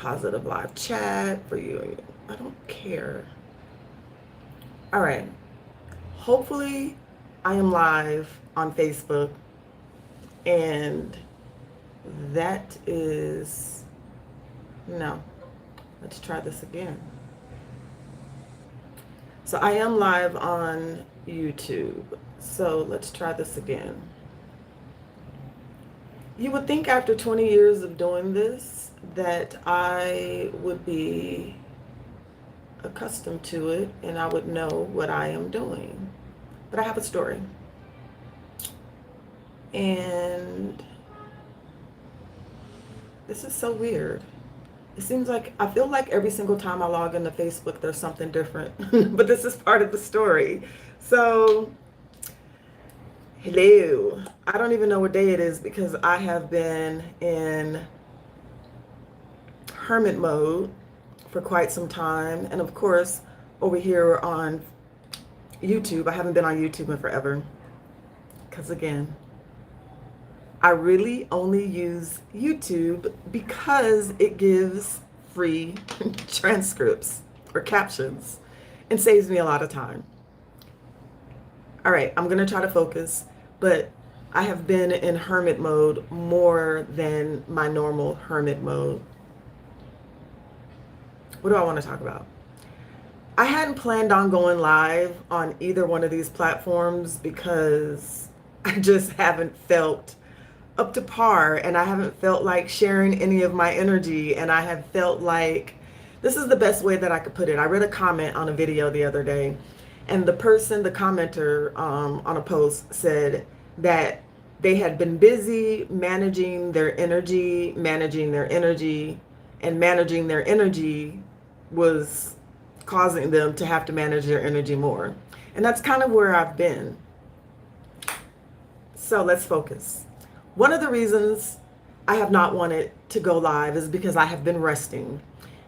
positive live chat for you. I don't care. All right. Hopefully, I am live on Facebook, and that is no. Let's try this again. So I am live on YouTube. So let's try this again. You would think after 20 years of doing this that I would be accustomed to it and I would know what I am doing. But I have a story. And this is so weird. It seems like, I feel like every single time I log into Facebook, there's something different. But this is part of the story. So, hello. I don't even know what day it is because I have been in hermit mode for quite some time. And of course, over here on YouTube, I haven't been on YouTube in forever. Because again, I really only use YouTube because it gives free transcripts or captions and saves me a lot of time. All right, I'm gonna try to focus, but I have been in hermit mode more than my normal hermit mode. What do I want to talk about? I hadn't planned on going live on either one of these platforms because I just haven't felt up to par, and I haven't felt like sharing any of my energy, and I have felt like, this is the best way that I could put it. I read a comment on a video the other day, and the commenter on a post said that they had been busy managing their energy, and managing their energy was causing them to have to manage their energy more. And that's kind of where I've been. So let's focus. One of the reasons I have not wanted to go live is because I have been resting.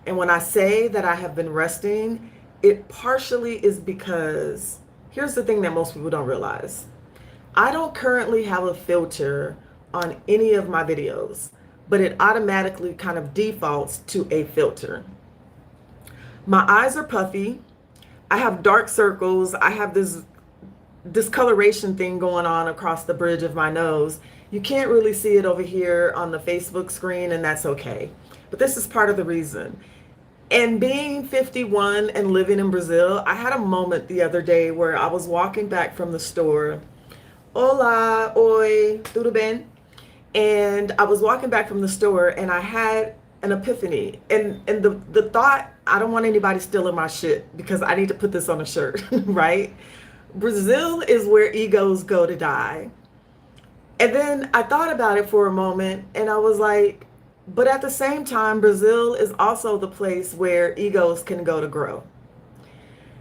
And when I say that I have been resting, it partially is because, here's the thing that most people don't realize. I don't currently have a filter on any of my videos, but it automatically kind of defaults to a filter. My eyes are puffy. I have dark circles. I have this discoloration thing going on across the bridge of my nose. You can't really see it over here on the Facebook screen, and that's okay. But this is part of the reason. And being 51 and living in Brazil, I had a moment the other day where I was walking back from the store. Olá, oi, tudo bem? And I was walking back from the store and I had an epiphany. And the thought, I don't want anybody stealing my shit because I need to put this on a shirt, right? Brazil is where egos go to die. And then I thought about it for a moment and I was like, but at the same time, Brazil is also the place where egos can go to grow.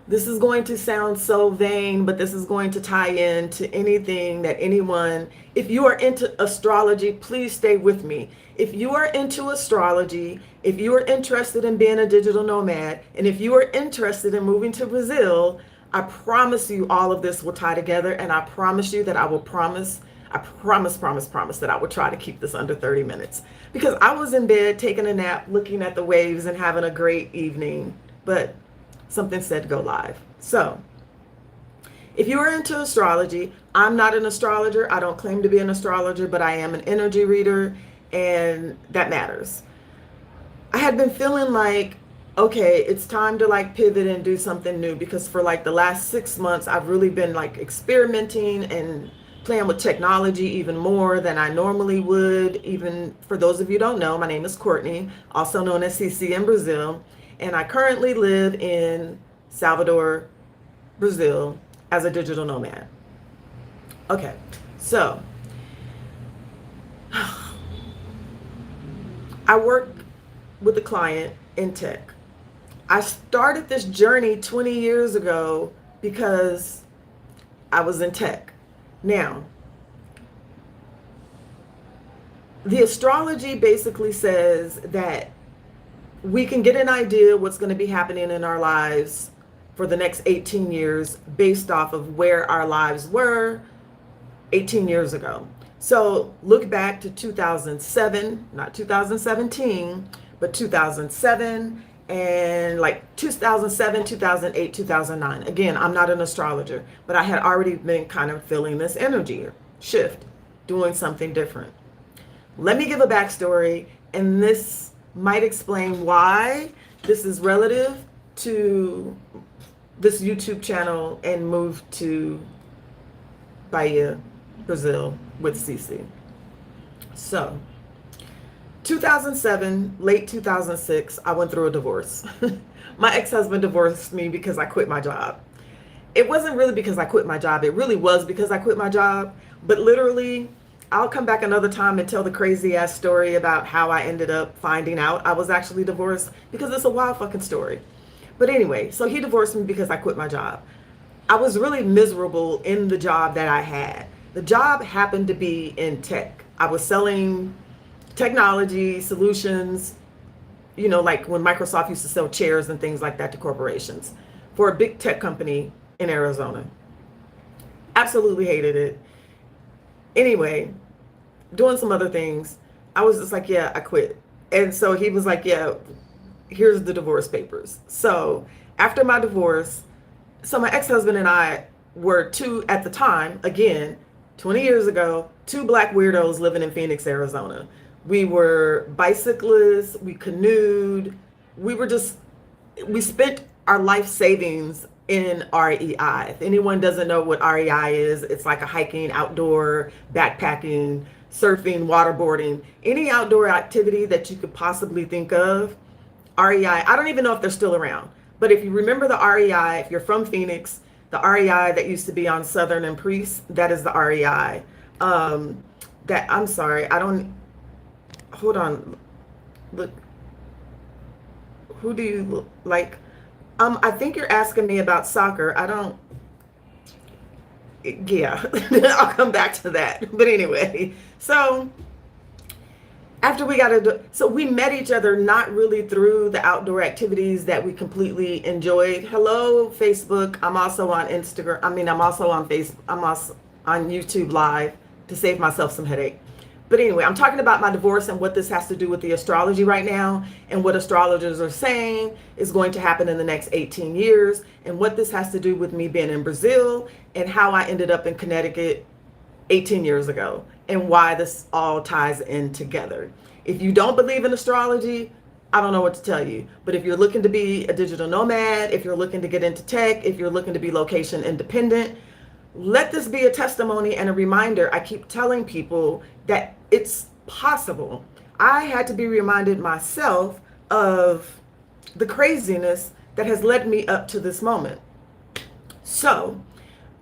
This is going to sound so vain, but this is going to tie in to anything that anyone, if you are into astrology, please stay with me. If you are into astrology, if you are interested in being a digital nomad, and if you are interested in moving to Brazil, I promise you all of this will tie together, and I promise you that I promise that I would try to keep this under 30 minutes. Because I was in bed taking a nap, looking at the waves and having a great evening, but something said go live. So if you are into astrology, I'm not an astrologer. I don't claim to be an astrologer, but I am an energy reader, and that matters. I had been feeling like, okay, it's time to like pivot and do something new, because for like the last 6 months, I've really been like experimenting and playing with technology even more than I normally would. Even for those of you who don't know, my name is Courtney, also known as CC in Brazil, and I currently live in Salvador, Brazil, as a digital nomad. Okay, so I work with a client in tech. I started this journey 20 years ago because I was in tech. Now, the astrology basically says that we can get an idea what's going to be happening in our lives for the next 18 years based off of where our lives were 18 years ago. So look back to 2007, not 2017, but 2007 and like 2007, 2008, 2009. Again, I'm not an astrologer, but I had already been kind of feeling this energy shift, doing something different. Let me give a backstory, and this might explain why this is relative to this YouTube channel and move to Bahia, Brazil with Cece. So, 2007, late 2006, I went through a divorce. My ex-husband divorced me because I quit my job. It wasn't really because I quit my job. It really was because I quit my job. But literally, I'll come back another time and tell the crazy ass story about how I ended up finding out I was actually divorced, because it's a wild fucking story. But anyway, so he divorced me because I quit my job. I was really miserable in the job that I had. The job happened to be in tech. I was selling technology solutions, you know, like when Microsoft used to sell chairs and things like that to corporations, for a big tech company in Arizona. Absolutely hated it. Anyway, doing some other things, I was just like, yeah, I quit. And so he was like, yeah, here's the divorce papers. So after my divorce, so my ex-husband and I were two, at the time, again, 20 years ago, two black weirdos living in Phoenix, Arizona. We were bicyclists, we canoed, we spent our life savings in REI. If anyone doesn't know what REI is, it's like a hiking, outdoor, backpacking, surfing, waterboarding, any outdoor activity that you could possibly think of. REI, I don't even know if they're still around, but if you remember the REI, if you're from Phoenix, the REI that used to be on Southern and Priest, that is the REI. I'm sorry, hold on, look, who do you look like? I think you're asking me about soccer. Yeah, I'll come back to that. But anyway, so after we met each other not really through the outdoor activities that we completely enjoyed. Hello, Facebook. I'm also on Instagram. I'm also on Facebook. I'm also on YouTube Live to save myself some headache. But anyway, I'm talking about my divorce and what this has to do with the astrology right now, and what astrologers are saying is going to happen in the next 18 years, and what this has to do with me being in Brazil and how I ended up in Connecticut 18 years ago, and why this all ties in together. If you don't believe in astrology, I don't know what to tell you. But if you're looking to be a digital nomad, if you're looking to get into tech, if you're looking to be location independent, let this be a testimony and a reminder. I keep telling people that it's possible. I had to be reminded myself of the craziness that has led me up to this moment. So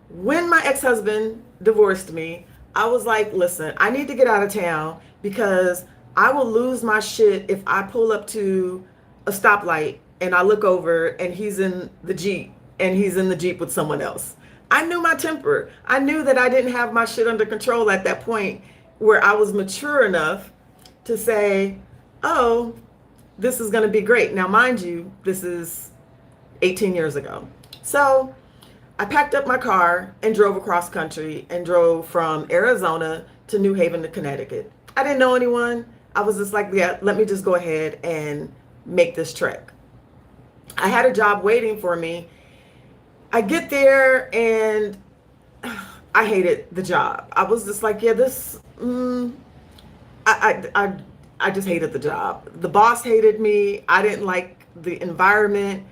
when my ex-husband divorced me, I was like, listen, I need to get out of town, because I will lose my shit if I pull up to a stoplight and I look over and he's in the Jeep with someone else. I knew my temper. I knew that I didn't have my shit under control at that point, where I was mature enough to say, oh, this is going to be great. Now, mind you, this is 18 years ago. So I packed up my car and drove across country and drove from Arizona to New Haven to Connecticut. I didn't know anyone. I was just like, yeah, let me just go ahead and make this trek. I had a job waiting for me. I get there and I hated the job. I was just like, yeah, I just hated the job. The boss hated me. I didn't like the environment.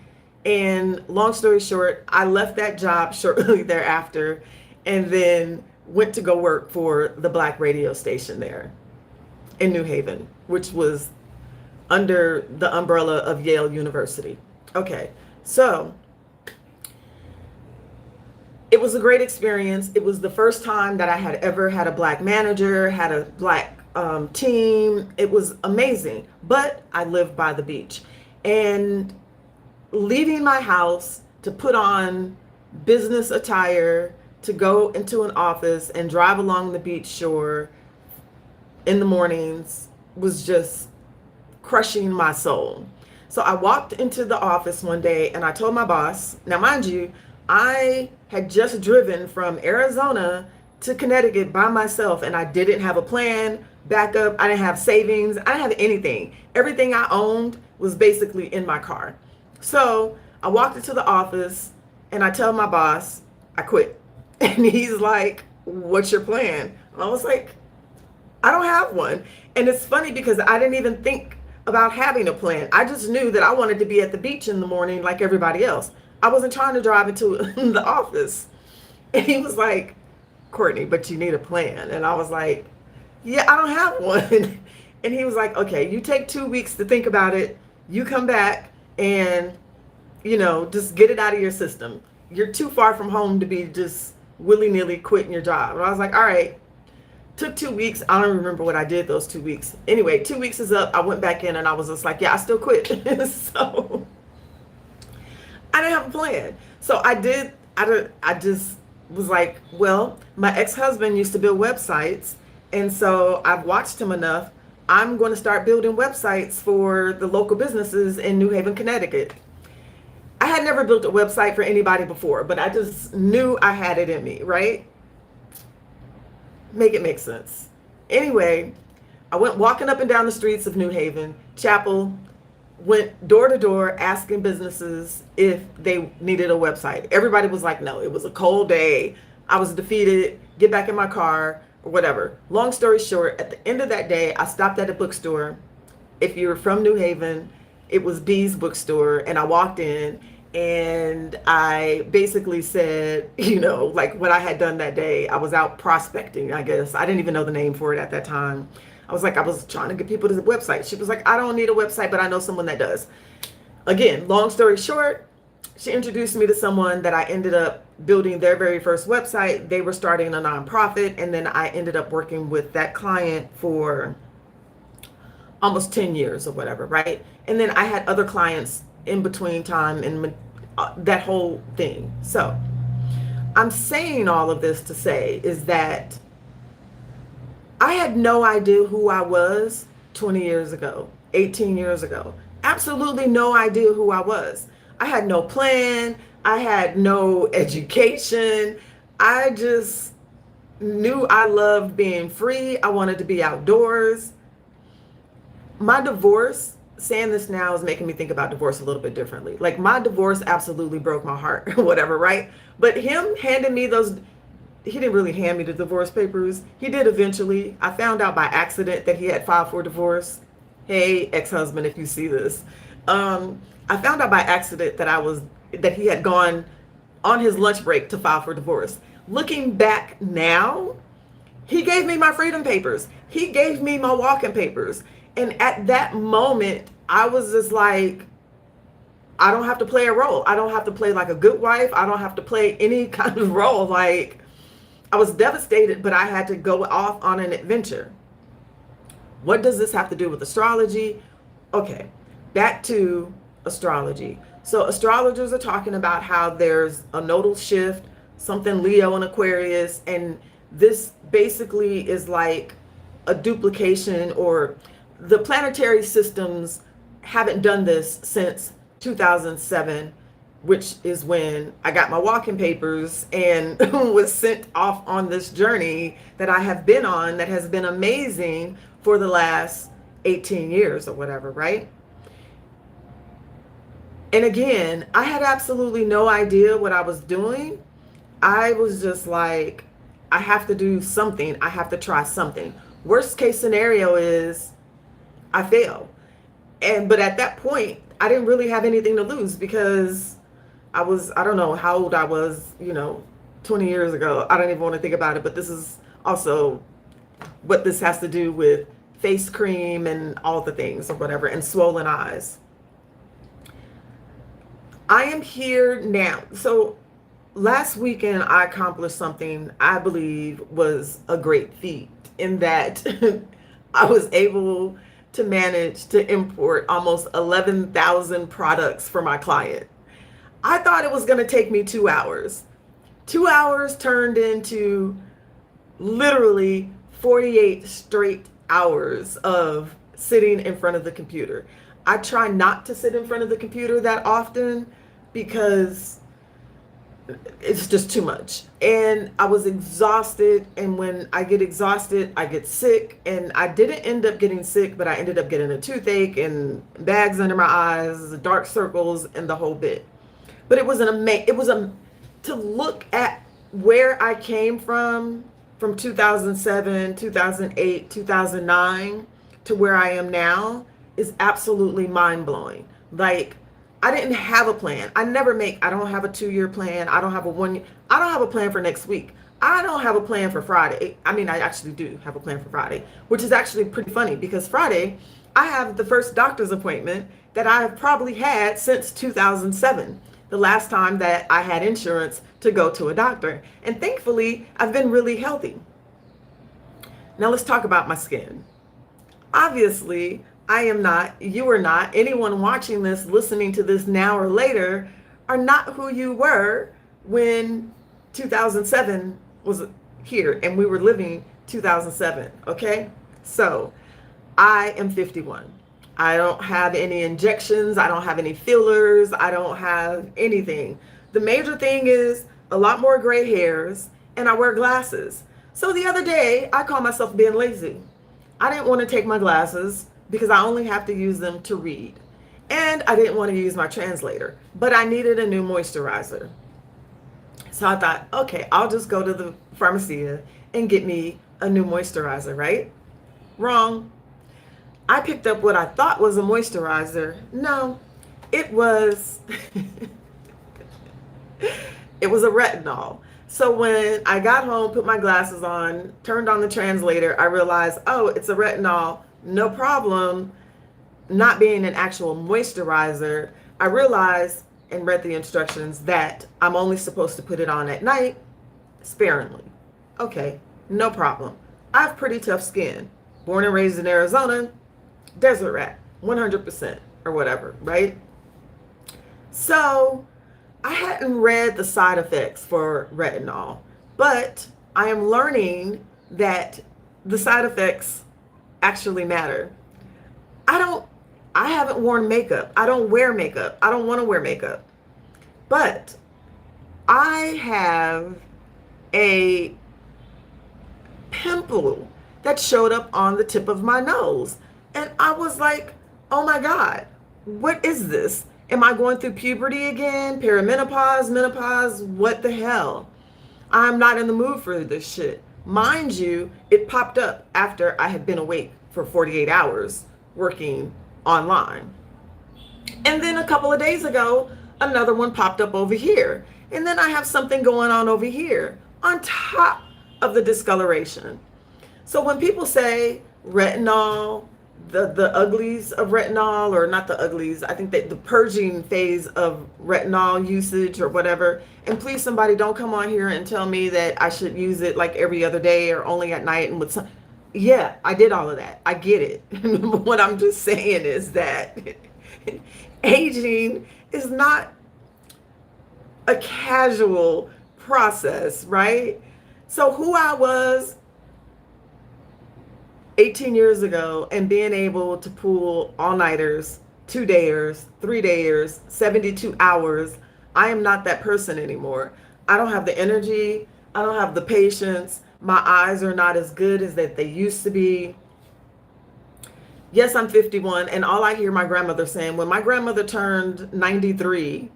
And long story short, I left that job shortly thereafter, and then went to go work for the black radio station there in New Haven, which was under the umbrella of Yale University. Okay, so it was a great experience. It was the first time that I had ever had a black manager, had a black team. It was amazing, but I lived by the beach. And leaving my house to put on business attire, to go into an office and drive along the beach shore in the mornings was just crushing my soul. So I walked into the office one day and I told my boss, now mind you, I had just driven from Arizona to Connecticut by myself, and I didn't have a plan. backup. I didn't have savings. I didn't have anything. Everything I owned was basically in my car. So I walked into the office and I tell my boss, I quit. And he's like, what's your plan? And I was like, I don't have one. And it's funny because I didn't even think about having a plan. I just knew that I wanted to be at the beach in the morning like everybody else. I wasn't trying to drive into the office. And he was like, Courtney, but you need a plan. And I was like, yeah, I don't have one. And he was like, okay, you take 2 weeks to think about it. You come back and, just get it out of your system. You're too far from home to be just willy-nilly quitting your job. And I was like, all right. Took 2 weeks. I don't remember what I did those 2 weeks. Anyway, 2 weeks is up. I went back in and I was just like, yeah, I still quit. So I didn't have a plan. So I just was like, well, my ex-husband used to build websites. And so I've watched him enough. I'm going to start building websites for the local businesses in New Haven, Connecticut. I had never built a website for anybody before, but I just knew I had it in me, right? Make it make sense. Anyway, I went walking up and down the streets of New Haven, Chapel, went door to door asking businesses if they needed a website. Everybody was like, no. It was a cold day. I was defeated. Get back in my car or whatever. Long story short, at the end of that day, I stopped at a bookstore. If you're from New Haven, it was B's bookstore. And I walked in and I basically said, like what I had done that day. I was out prospecting, I guess. I didn't even know the name for it at that time. I was trying to get people to the website. She was like, I don't need a website, but I know someone that does. Again, long story short, she introduced me to someone that I ended up building their very first website. They were starting a nonprofit. And then I ended up working with that client for almost 10 years or whatever, right? And then I had other clients in between time and that whole thing. So I'm saying all of this to say is that I had no idea who I was 20 years ago, 18 years ago. Absolutely no idea who I was. I had no plan. I had no education. I just knew I loved being free. I wanted to be outdoors. My divorce, saying this now is making me think about divorce a little bit differently. Like my divorce absolutely broke my heart, whatever, right? But him handing me those, he didn't really hand me the divorce papers. He did eventually. I found out by accident that he had filed for divorce. Hey, ex-husband, if you see this. I found out by accident that he had gone on his lunch break to file for divorce. Looking back now, he gave me my freedom papers. He gave me my walking papers. And at that moment, I was just like, I don't have to play a role. I don't have to play like a good wife. I don't have to play any kind of role. Like, I was devastated, but I had to go off on an adventure. What does this have to do with astrology? Okay, back to astrology. So astrologers are talking about how there's a nodal shift, something Leo and Aquarius, and this basically is like a duplication, or the planetary systems haven't done this since 2007, which is when I got my walking papers and was sent off on this journey that I have been on that has been amazing for the last 18 years or whatever, right? And again, I had absolutely no idea what I was doing. I was just like, I have to do something. I have to try something. Worst case scenario is I fail. But at that point, I didn't really have anything to lose because I don't know how old I was, 20 years ago. I don't even want to think about it, but this is also what this has to do with face cream and all the things or whatever, and swollen eyes. I am here now. So last weekend, I accomplished something I believe was a great feat in that I was able to manage to import almost 11,000 products for my client. I thought it was going to take me 2 hours. 2 hours turned into literally 48 straight hours of sitting in front of the computer. I try not to sit in front of the computer that often because it's just too much. And I was exhausted. And when I get exhausted, I get sick. And I didn't end up getting sick, but I ended up getting a toothache and bags under my eyes, dark circles, and the whole bit. But it was to look at where I came from 2007, 2008, 2009 to where I am now is absolutely mind blowing. Like, I didn't have a plan. I don't have a 2-year plan. I don't have a 1 year. I don't have a plan for next week. I don't have a plan for Friday. I mean, I actually do have a plan for Friday, which is actually pretty funny because Friday, I have the first doctor's appointment that I have probably had since 2007, the last time that I had insurance to go to a doctor. And thankfully, I've been really healthy. Now let's talk about my skin. Obviously, I am not, you are not, anyone watching this, listening to this now or later, are not who you were when 2007 was here and we were living 2007, okay? So I am 51. I don't have any injections. I don't have any fillers. I don't have anything. The major thing is a lot more gray hairs and I wear glasses. So the other day, I called myself being lazy. I didn't want to take my glasses because I only have to use them to read. And I didn't want to use my translator, but I needed a new moisturizer. So I thought, okay, I'll just go to the pharmacia and get me a new moisturizer, right? Wrong. I picked up what I thought was a moisturizer. No, it was, it was a retinol. So when I got home, put my glasses on, turned on the translator, I realized, oh, it's a retinol, no problem. Not being an actual moisturizer, I realized and read the instructions that I'm only supposed to put it on at night, sparingly. Okay, no problem. I have pretty tough skin. Born and raised in Arizona, desert rat, 100% or whatever, right? So I hadn't read the side effects for retinol, but I am learning that the side effects actually matter. I haven't worn makeup. I don't wear makeup. I don't want to wear makeup. But I have a pimple that showed up on the tip of my nose. And I was like, oh my God, what is this? Am I going through puberty again? Perimenopause, menopause? What the hell? I'm not in the mood for this shit. Mind you, it popped up after I had been awake for 48 hours working online. And then a couple of days ago, another one popped up over here. And then I have something going on over here on top of the discoloration. So when people say retinol, the uglies of retinol, or not the uglies, I think that the purging phase of retinol usage or whatever, and please somebody don't come on here and tell me that I should use it like every other day or only at night and with some, yeah, I did all of that. I get it. What I'm just saying is that aging is not a casual process, right? So who I was 18 years ago and being able to pull all-nighters, 2-dayers, 3-dayers, 72 hours, I am not that person anymore. I don't have the energy. I don't have the patience. My eyes are not as good as that they used to be. Yes, I'm 51, and all I hear my grandmother saying, when my grandmother turned 93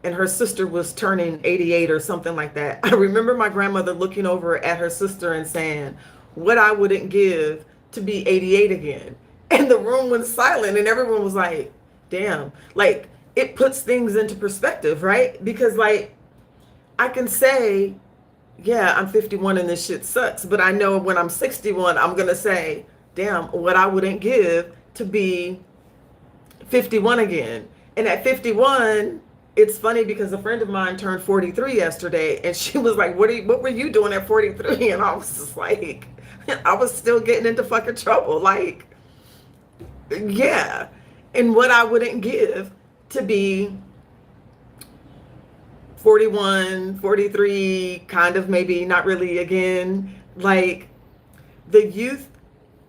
and her sister was turning 88 or something like that, I remember my grandmother looking over at her sister and saying, what I wouldn't give to be 88 again. And the room went silent and everyone was like, damn, like it puts things into perspective, right? Because like I can say, yeah, I'm 51 and this shit sucks. But I know when I'm 61, I'm going to say, damn, what I wouldn't give to be 51 again. And at 51, it's funny because a friend of mine turned 43 yesterday and she was like, what were you doing at 43? And I was just like, I was still getting into fucking trouble. Like, yeah. And what I wouldn't give to be 41, 43, kind of maybe not really again. Like the youth,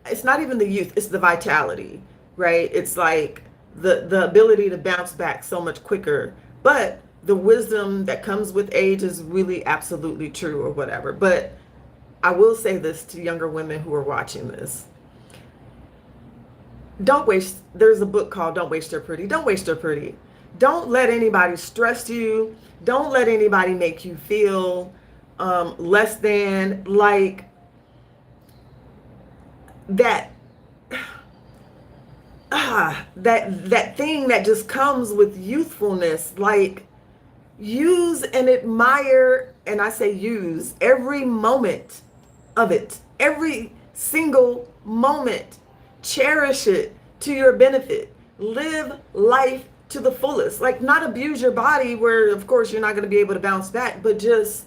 it's not even the youth, it's the vitality, right? It's like the ability to bounce back so much quicker. But the wisdom that comes with age is really absolutely true or whatever. But I will say this to younger women who are watching this. There's a book called Don't Waste Your Pretty. Don't waste your pretty. Don't let anybody stress you. Don't let anybody make you feel less than, like that. That thing that just comes with youthfulness. Like, use and admire, and I say use, every moment of it, every single moment. Cherish it to your benefit. Live life to the fullest. Like, not abuse your body where, of course, you're not going to be able to bounce back, but just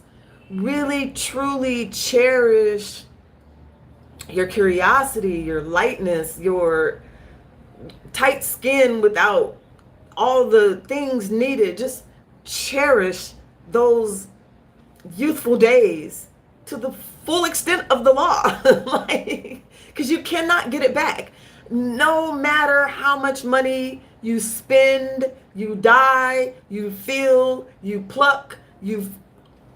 really, truly cherish your curiosity, your lightness, your tight skin without all the things needed. Just cherish those youthful days to the full extent of the law. Like, because you cannot get it back. No matter how much money you spend, you die, you feel, you pluck,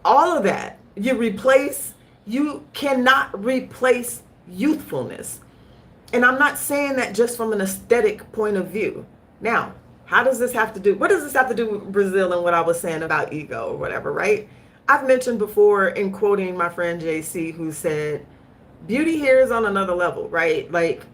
all of that, you replace. You cannot replace youthfulness. And I'm not saying that just from an aesthetic point of view. Now, what does this have to do with Brazil and what I was saying about ego or whatever, right? I've mentioned before, in quoting my friend JC, who said, beauty here is on another level, right? Like,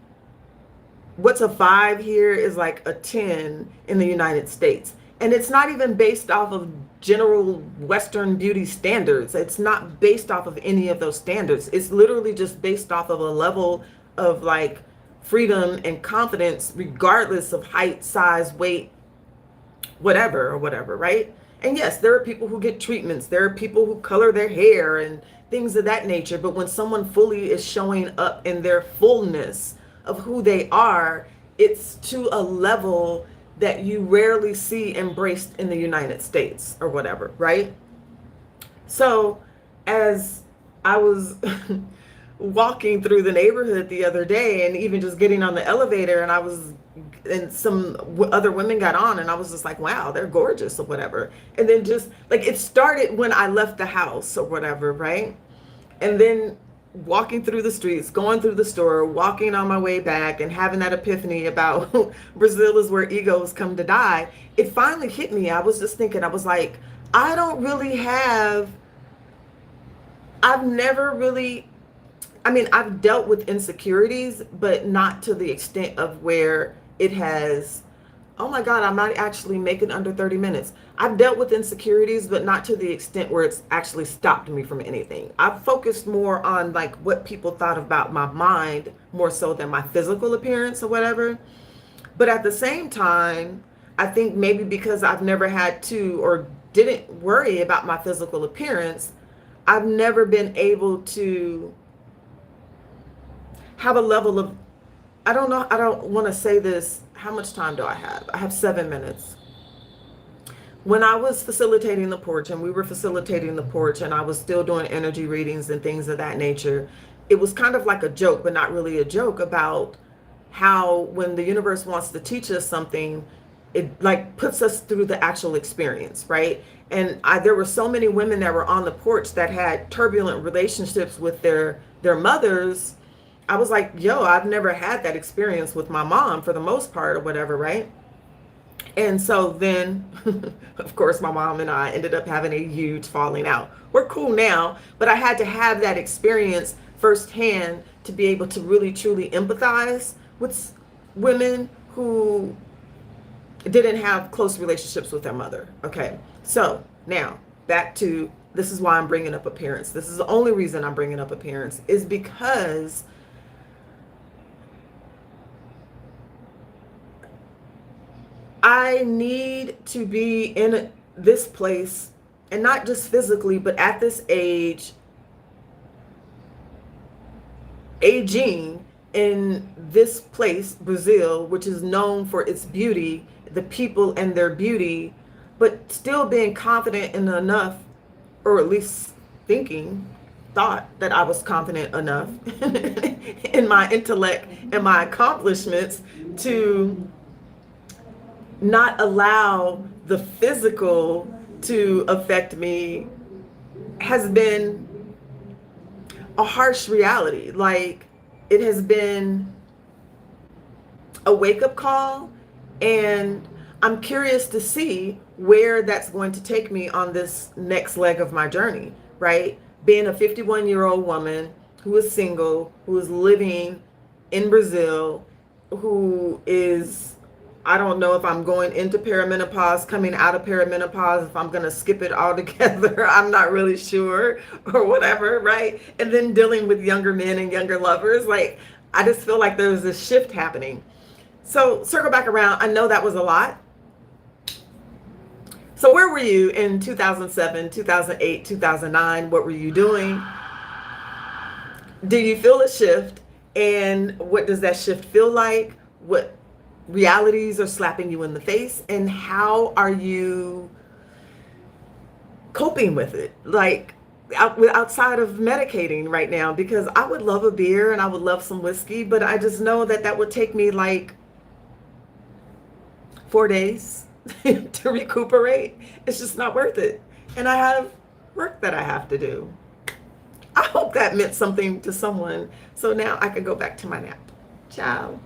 what's a 5 here is like a 10 in the United States. And it's not even based off of general Western beauty standards. It's not based off of any of those standards. It's literally just based off of a level of like freedom and confidence, regardless of height, size, weight, whatever, right? And yes, there are people who get treatments. There are people who color their hair and things of that nature. But when someone fully is showing up in their fullness of who they are, it's to a level that you rarely see embraced in the United States or whatever, right? So as I was walking through the neighborhood the other day, and even just getting on the elevator, and some other women got on, and I was just like, wow, they're gorgeous or whatever. And then just like, it started when I left the house or whatever, right? And then walking through the streets, going through the store, walking on my way back, and having that epiphany about Brazil is where egos come to die. It finally hit me. I was just thinking, I was like, I've never really, I've dealt with insecurities, but not to the extent of where it has, oh my God, I might actually make it under 30 minutes. I've dealt with insecurities, but not to the extent where it's actually stopped me from anything. I've focused more on like what people thought about my mind, more so than my physical appearance or whatever. But at the same time, I think maybe because I've never had to or didn't worry about my physical appearance, I've never been able to have a level of, I don't know, I don't want to say this. How much time do I have? I have 7 minutes. When I was facilitating the porch, and we were facilitating the porch, and I was still doing energy readings and things of that nature, it was kind of like a joke, but not really a joke, about how when the universe wants to teach us something, it like puts us through the actual experience, right? And there were so many women that were on the porch that had turbulent relationships with their mothers. I was like, yo, I've never had that experience with my mom for the most part or whatever, right? And so then, of course, my mom and I ended up having a huge falling out. We're cool now, but I had to have that experience firsthand to be able to really, truly empathize with women who didn't have close relationships with their mother. Okay, so now back to, this is why I'm bringing up appearance. This is the only reason I'm bringing up appearance, is because I need to be in this place, and not just physically, but at this age, aging in this place, Brazil, which is known for its beauty, the people and their beauty, but still being confident in enough, or at least thought that I was confident enough in my intellect and my accomplishments to not allow the physical to affect me has been a harsh reality. Like, it has been a wake-up call, and I'm curious to see where that's going to take me on this next leg of my journey, right? Being a 51-year-old woman who is single, who is living in Brazil, who is, I don't know if I'm going into perimenopause, coming out of perimenopause, if I'm going to skip it altogether. I'm not really sure, or whatever, right? And then dealing with younger men and younger lovers. Like, I just feel like there's this shift happening. So circle back around. I know that was a lot. So where were you in 2007, 2008, 2009? What were you doing? Do you feel a shift? And what does that shift feel like? What realities are slapping you in the face? And how are you coping with it? Like, outside of medicating right now, because I would love a beer and I would love some whiskey, but I just know that that would take me like 4 days to recuperate. It's just not worth it. And I have work that I have to do. I hope that meant something to someone. So now I can go back to my nap. Ciao.